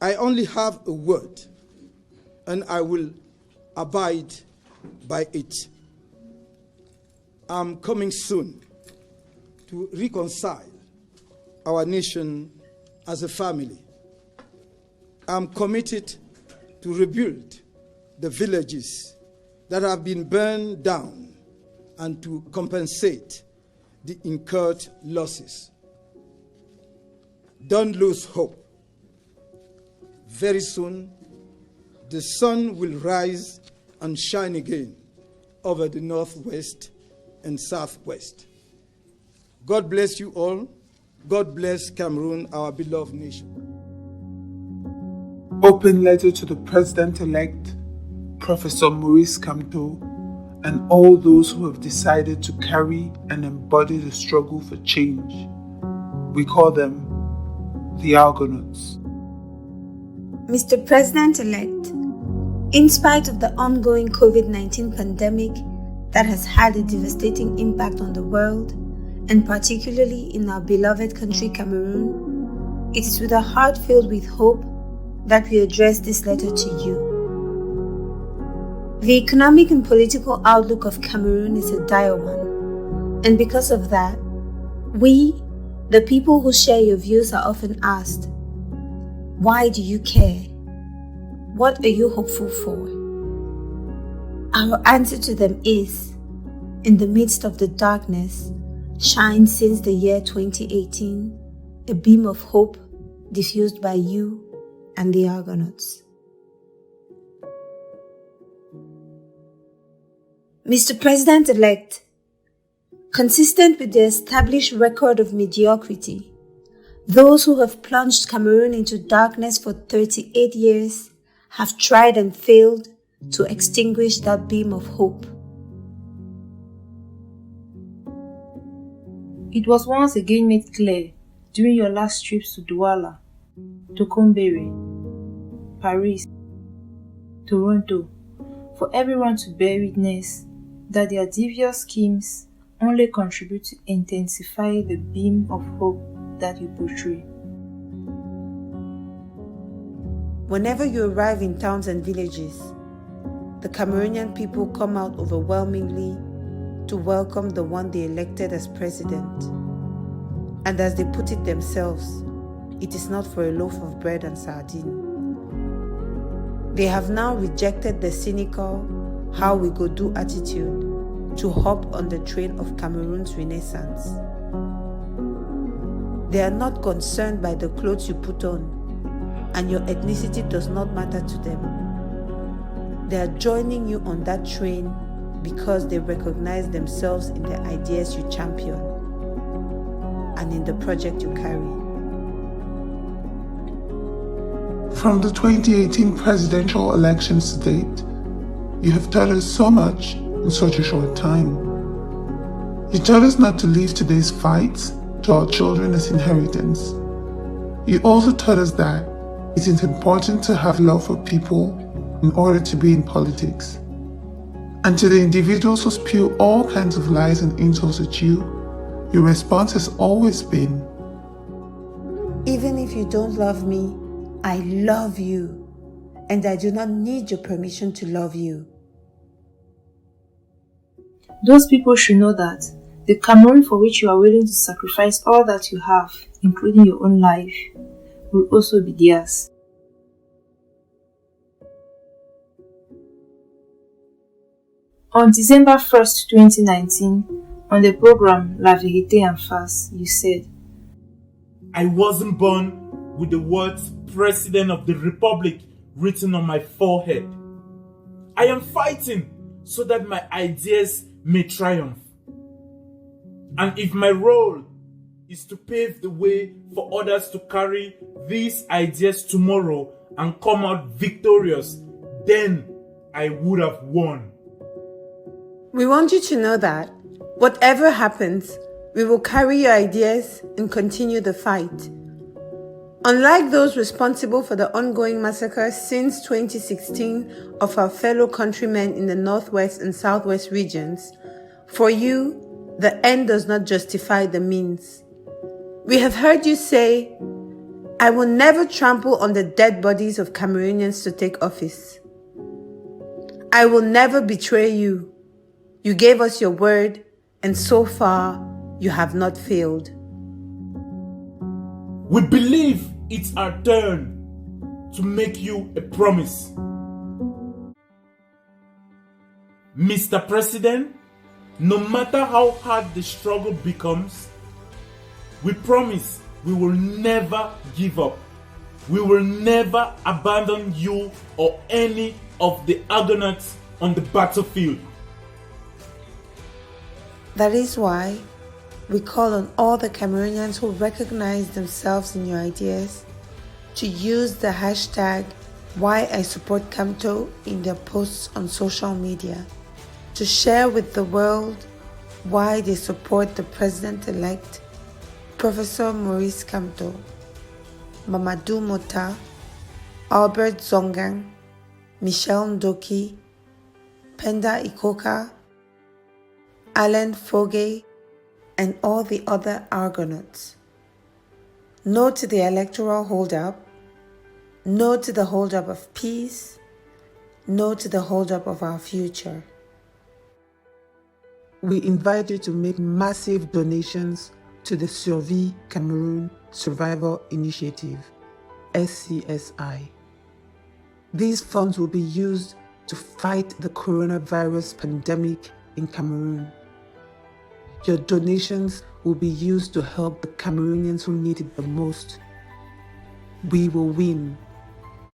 I only have a word, and I will abide by it. I'm coming soon to reconcile our nation as a family. I'm committed to rebuild the villages that have been burned down and to compensate the incurred losses. Don't lose hope. Very soon, the sun will rise and shine again over the northwest and southwest. God bless you all. God bless Cameroon, our beloved nation. Open letter to the President-elect, Professor Maurice Kamto, and all those who have decided to carry and embody the struggle for change. We call them the Argonauts. Mr. President-elect, in spite of the ongoing COVID-19 pandemic that has had a devastating impact on the world, and particularly in our beloved country Cameroon, it is with a heart filled with hope that we address this letter to you. The economic and political outlook of Cameroon is a dire one, and because of that, we, the people who share your views, are often asked, why do you care? What are you hopeful for? Our answer to them is, in the midst of the darkness, shines since the year 2018 a beam of hope diffused by you and the Argonauts. Mr. President-elect, consistent with the established record of mediocrity, those who have plunged Cameroon into darkness for 38 years have tried and failed to extinguish that beam of hope. It was once again made clear during your last trips to Douala, Tokombere, Paris, Toronto, for everyone to bear witness that their devious schemes only contribute to intensify the beam of hope that you portray. Whenever you arrive in towns and villages, the Cameroonian people come out overwhelmingly to welcome the one they elected as president. And as they put it themselves, it is not for a loaf of bread and sardine. They have now rejected the cynical, how we go do attitude to hop on the train of Cameroon's renaissance. They are not concerned by the clothes you put on, and your ethnicity does not matter to them. They are joining you on that train because they recognize themselves in the ideas you champion and in the project you carry. From the 2018 presidential elections to date, you have taught us so much in such a short time. You taught us not to leave today's fights to our children as inheritance. You also taught us that it is important to have love for people in order to be in politics. And to the individuals who spew all kinds of lies and insults at you, your response has always been, even if you don't love me, I love you, and I do not need your permission to love you. Those people should know that the Cameroon for which you are willing to sacrifice all that you have, including your own life, will also be theirs. On December 1st, 2019, on the program VERITE en face, you said, I wasn't born with the words President of the Republic written on my forehead. I am fighting so that my ideas may triumph. And if my role is to pave the way for others to carry these ideas tomorrow and come out victorious, then I would have won. We want you to know that, whatever happens, we will carry your ideas and continue the fight. Unlike those responsible for the ongoing massacre since 2016 of our fellow countrymen in the Northwest and Southwest regions, for you, the end does not justify the means. We have heard you say, I will never trample on the dead bodies of Cameroonians to take office. I will never betray you. You gave us your word, and so far, you have not failed. We believe it's our turn to make you a promise. Mr. President, no matter how hard the struggle becomes, we promise we will never give up. We will never abandon you or any of the Argonauts on the battlefield. That is why we call on all the Cameroonians who recognize themselves in your ideas to use the hashtag #WhyISupportCamto in their posts on social media to share with the world why they support the President-elect, Professor Maurice Kamto, Mamadou Mota, Albert Zongang, Michel Ndoki, Penda Ikoka, Alain Foguet, and all the other Argonauts. No to the electoral hold-up, no to the hold-up of peace, no to the hold-up of our future. We invite you to make massive donations to the Survie Cameroun Survival Initiative, SCSI. These funds will be used to fight the coronavirus pandemic in Cameroon. Your donations will be used to help the Cameroonians who need it the most. We will win.